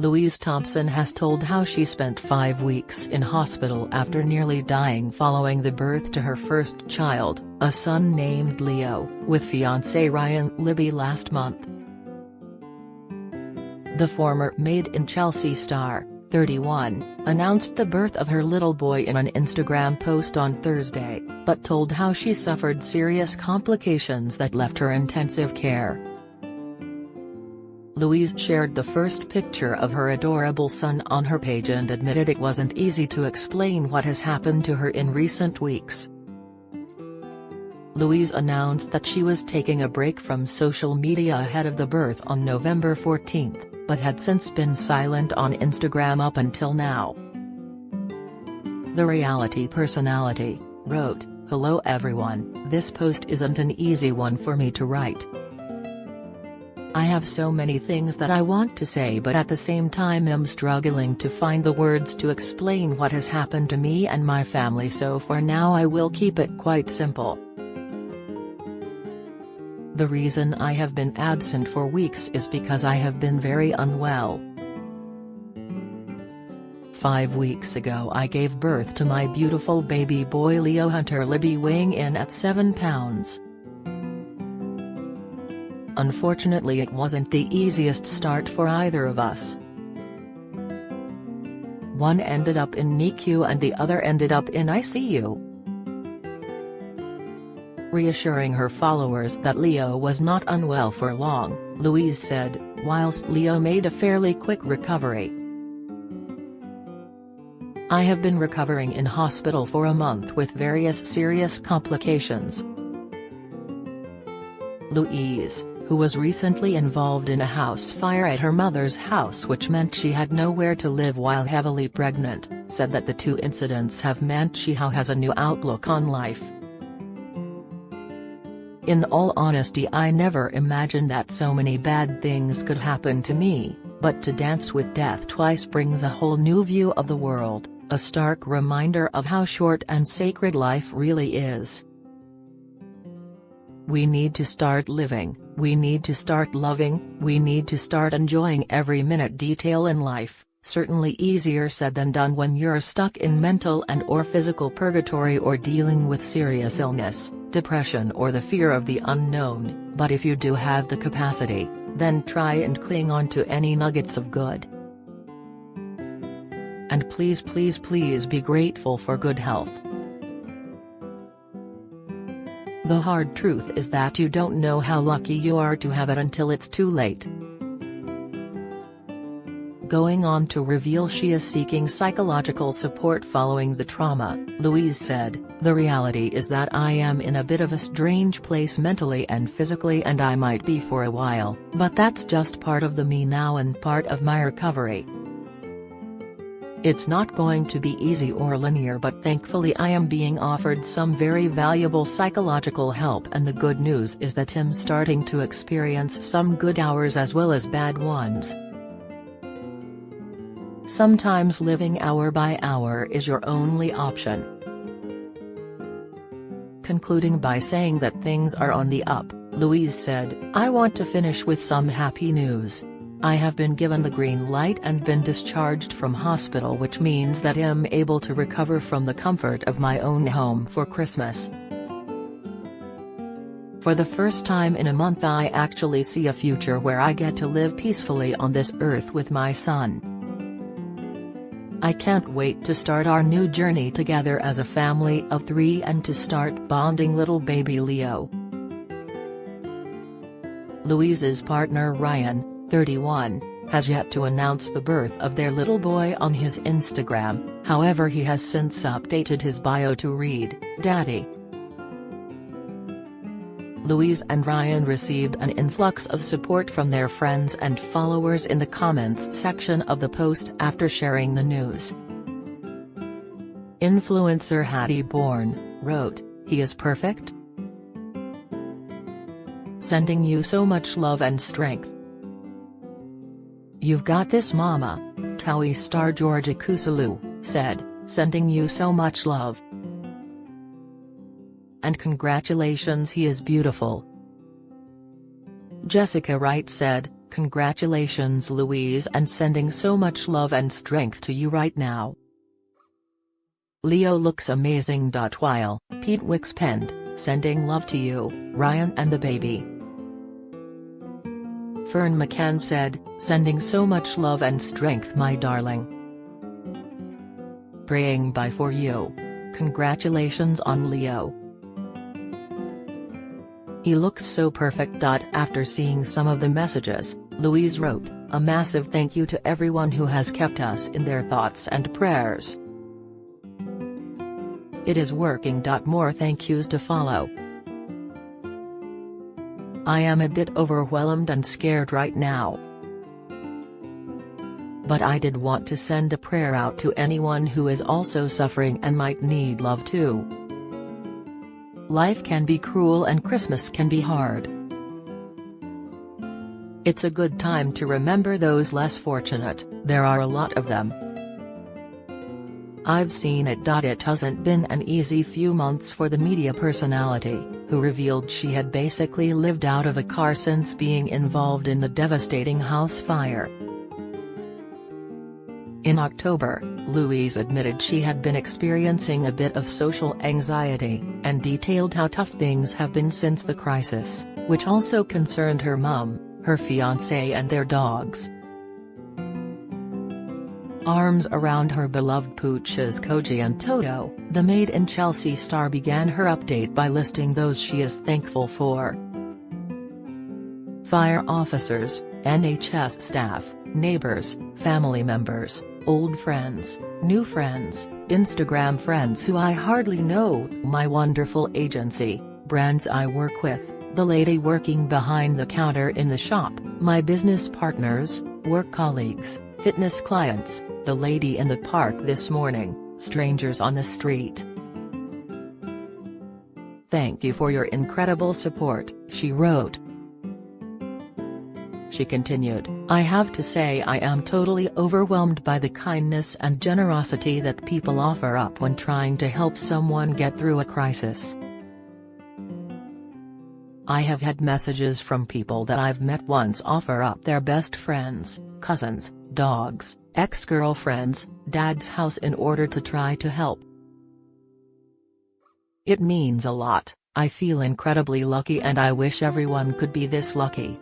Louise Thompson has told how she spent 5 weeks in hospital after nearly dying following the birth to her first child, a son named Leo, with fiancé Ryan Libby last month. The former Made in Chelsea star, 31, announced the birth of her little boy in an Instagram post on Thursday, but told how she suffered serious complications that left her intensive care. Louise shared the first picture of her adorable son on her page and admitted it wasn't easy to explain what has happened to her in recent weeks. Louise announced that she was taking a break from social media ahead of the birth on November 14, but had since been silent on Instagram up until now. The reality personality wrote, "Hello everyone, this post isn't an easy one for me to write. I have so many things that I want to say, but at the same time I'm struggling to find the words to explain what has happened to me and my family, so for now I will keep it quite simple. The reason I have been absent for weeks is because I have been very unwell. 5 weeks ago I gave birth to my beautiful baby boy Leo Hunter Libby, weighing in at 7 pounds. Unfortunately, it wasn't the easiest start for either of us. One ended up in NICU and the other ended up in ICU." Reassuring her followers that Leo was not unwell for long, Louise said, whilst Leo made a fairly quick recovery. "I have been recovering in hospital for a month with various serious complications." Louise, who was recently involved in a house fire at her mother's house which meant she had nowhere to live while heavily pregnant, said that the two incidents have meant she now has a new outlook on life. "In all honesty, I never imagined that so many bad things could happen to me, but to dance with death twice brings a whole new view of the world, a stark reminder of how short and sacred life really is. We need to start living, we need to start loving, we need to start enjoying every minute detail in life." Certainly easier said than done when you're stuck in mental and/or physical purgatory or dealing with serious illness, depression or the fear of the unknown, but if you do have the capacity, then try and cling on to any nuggets of good. And please be grateful for good health. The hard truth is that you don't know how lucky you are to have it until it's too late. Going on to reveal she is seeking psychological support following the trauma, Louise said, "The reality is that I am in a bit of a strange place mentally and physically, and I might be for a while, but that's just part of the me now and part of my recovery. It's not going to be easy or linear, but thankfully I am being offered some very valuable psychological help, and the good news is that I'm starting to experience some good hours as well as bad ones. Sometimes living hour by hour is your only option." Concluding by saying that things are on the up, Louise said, "I want to finish with some happy news. I have been given the green light and been discharged from hospital, which means that I'm able to recover from the comfort of my own home for Christmas. For the first time in a month I actually see a future where I get to live peacefully on this earth with my son. I can't wait to start our new journey together as a family of 3 and to start bonding little baby Leo." Louise's partner Ryan, 31, has yet to announce the birth of their little boy on his Instagram, however he has since updated his bio to read, "Daddy." Louise and Ryan received an influx of support from their friends and followers in the comments section of the post after sharing the news. Influencer Hattie Bourne wrote, "He is perfect? Sending you so much love and strength. You've got this mama," Towie star Georgia Kusulu said, "sending you so much love. And congratulations, he is beautiful." Jessica Wright said, Congratulations Louise, and sending so much love and strength to you right now. Leo looks amazing. While Pete Wicks penned, sending love to you, Ryan and the baby. Fern McCann said, sending so much love and strength my darling. Praying by for you. Congratulations on Leo. He looks so perfect. After seeing some of the messages, Louise wrote, a massive thank you to everyone who has kept us in their thoughts and prayers. It is working. More thank yous to follow. I am a bit overwhelmed and scared right now. But I did want to send a prayer out to anyone who is also suffering and might need love too. Life can be cruel and Christmas can be hard. It's a good time to remember those less fortunate, there are a lot of them. I've seen it. It hasn't been an easy few months for the media personality, who revealed she had basically lived out of a car since being involved in the devastating house fire. In October, Louise admitted she had been experiencing a bit of social anxiety, and detailed how tough things have been since the crisis, which also concerned her mum, her fiancé and their dogs. Arms around her beloved pooches Koji and Toto, the Made in Chelsea star began her update by listing those she is thankful for. Fire officers, NHS staff, neighbors, family members, old friends, new friends, Instagram friends who I hardly know, my wonderful agency, brands I work with, the lady working behind the counter in the shop, my business partners, work colleagues, fitness clients, the lady in the park this morning, strangers on the street. Thank you for your incredible support, she wrote. She continued, I have to say I am totally overwhelmed by the kindness and generosity that people offer up when trying to help someone get through a crisis. I have had messages from people that I've met once offer up their best friends, cousins, dogs, ex-girlfriends, dad's house in order to try to help. It means a lot. I feel incredibly lucky and I wish everyone could be this lucky.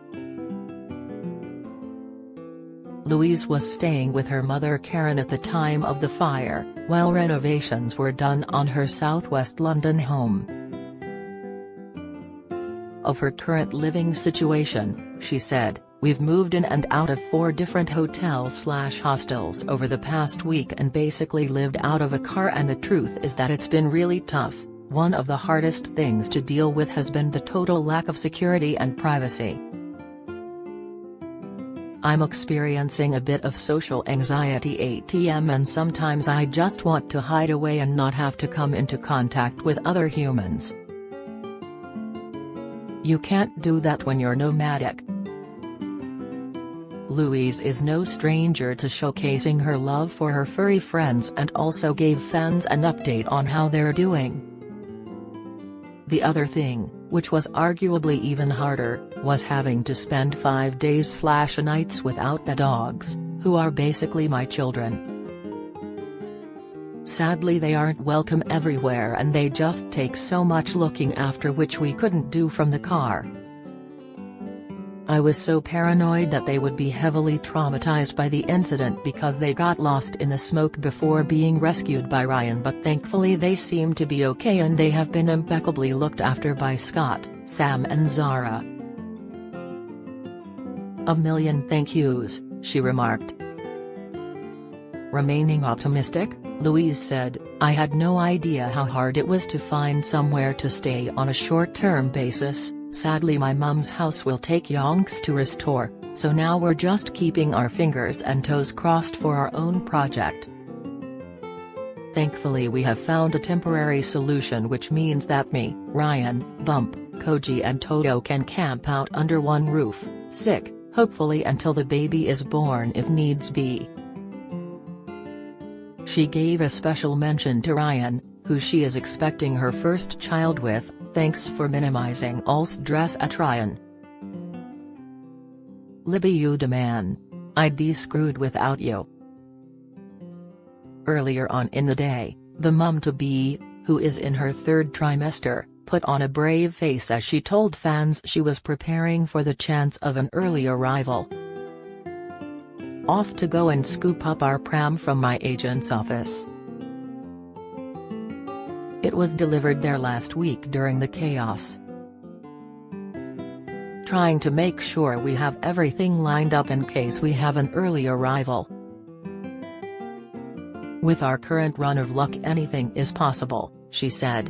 Louise was staying with her mother Karen at the time of the fire, while renovations were done on her southwest London home. Of her current living situation, she said, we've moved in and out of 4 different hotels/hostels over the past week and basically lived out of a car, and the truth is that it's been really tough. One of the hardest things to deal with has been the total lack of security and privacy. I'm experiencing a bit of social anxiety and sometimes I just want to hide away and not have to come into contact with other humans. You can't do that when you're nomadic. Louise is no stranger to showcasing her love for her furry friends and also gave fans an update on how they're doing. The other thing, which was arguably even harder, was having to spend 5 days/nights without the dogs, who are basically my children. Sadly they aren't welcome everywhere and they just take so much looking after, which we couldn't do from the car. I was so paranoid that they would be heavily traumatized by the incident because they got lost in the smoke before being rescued by Ryan, but thankfully they seem to be okay and they have been impeccably looked after by Scott, Sam and Zara. A million thank yous, she remarked. Remaining optimistic, Louise said, I had no idea how hard it was to find somewhere to stay on a short-term basis. Sadly my mum's house will take yonks to restore, so now we're just keeping our fingers and toes crossed for our own project. Thankfully we have found a temporary solution, which means that me, Ryan, Bump, Koji and Toto can camp out under one roof, hopefully until the baby is born if needs be. She gave a special mention to Ryan, who she is expecting her first child with. Thanks for minimizing all stress at Ryan. Libby, you the man. I'd be screwed without you." Earlier on in the day, the mum-to-be, who is in her third trimester, put on a brave face as she told fans she was preparing for the chance of an early arrival. "Off to go and scoop up our pram from my agent's office. It was delivered there last week during the chaos. Trying to make sure we have everything lined up in case we have an early arrival. With our current run of luck, anything is possible," she said.